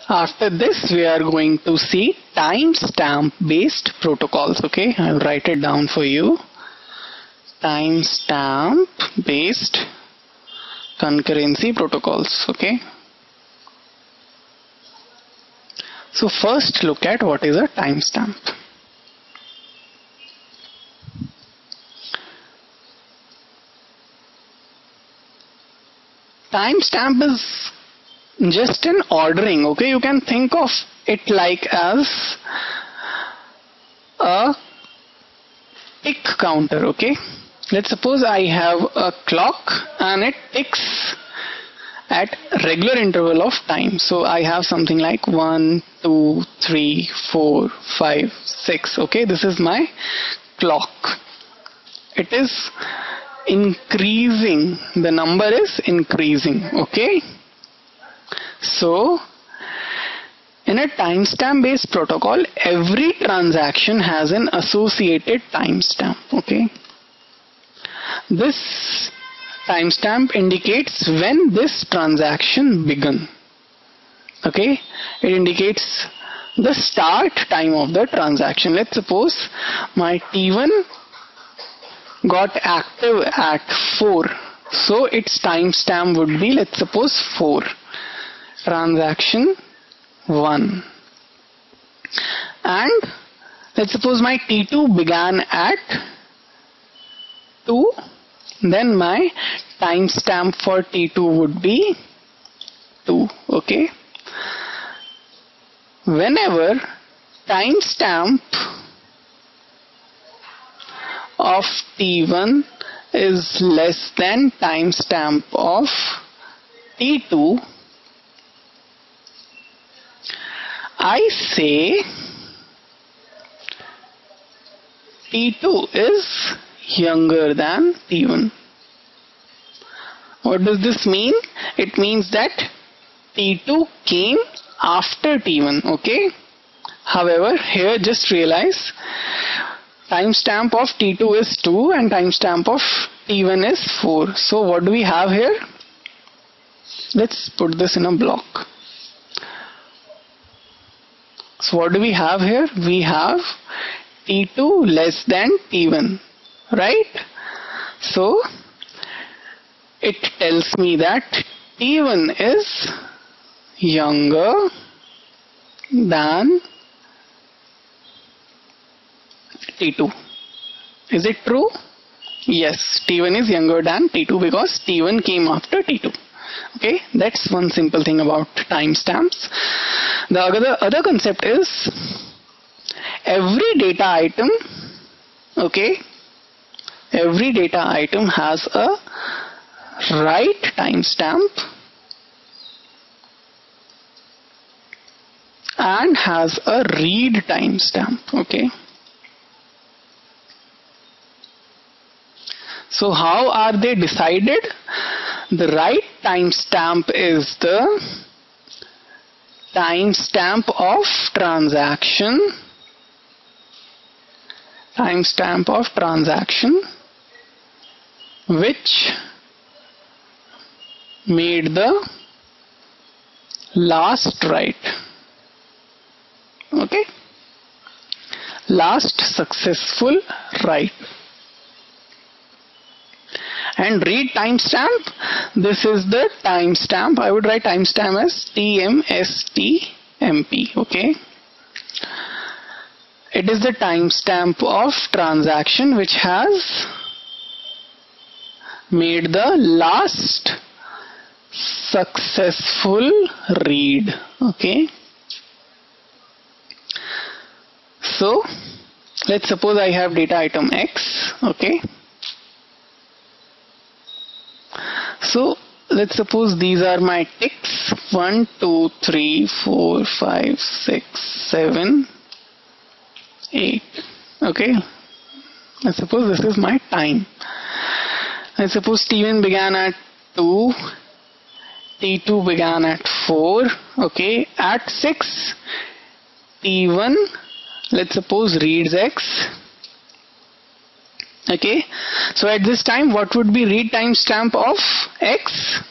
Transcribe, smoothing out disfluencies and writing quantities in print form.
After this, we are going to see timestamp based protocols. Okay, I'll write it down for you. Timestamp based concurrency protocols. Okay. So first look at what is a timestamp. Timestamp is just an ordering. Okay, you can think of it like as a tick counter. Okay, let's suppose I have a clock and it ticks at regular interval of time. So I have something like 1, 2, 3, 4, 5, 6. Okay, this is my clock. It is increasing. The number is increasing. Okay. So in a timestamp based protocol, every transaction has an associated timestamp. Okay. This timestamp indicates when this transaction began. Okay, it indicates the start time of the transaction. Let's suppose my T1 got active at 4, so its timestamp would be, let's suppose, 4. Transaction 1. And let's suppose my T2 began at 2. Then my timestamp for T2 would be 2. Okay. Whenever timestamp of T1 is less than timestamp of T2, I say T2 is younger than T1. What does this mean? It means that T2 came after T1. Okay. However, here just realize timestamp of T2 is 2 and timestamp of T1 is 4. So what do we have here? Let's put this in a block. So what do we have here? We have T2 less than T1. Right? So it tells me that T1 is younger than T2. Is it true? Yes, T1 is younger than T2 because T1 came after T2. Okay, that's one simple thing about timestamps. The other concept is every data item, okay, every data item has a write timestamp and has a read timestamp. Okay. So how are they decided? The write timestamp is the timestamp of transaction. Timestamp of transaction which made the last write. Okay, last successful write. And read timestamp, this is the timestamp. I would write timestamp as TMSTMP. Okay, it is the timestamp of transaction which has made the last successful read. Okay, so let's suppose I have data item X. Okay, so let's suppose these are my ticks 1, 2, 3, 4, 5, 6, 7, 8. Okay, let's suppose this is my time. Let's suppose T1 began at 2, T2 began at 4. Okay, at 6 T1, let's suppose, reads X. Okay, so at this time what would be read timestamp of X?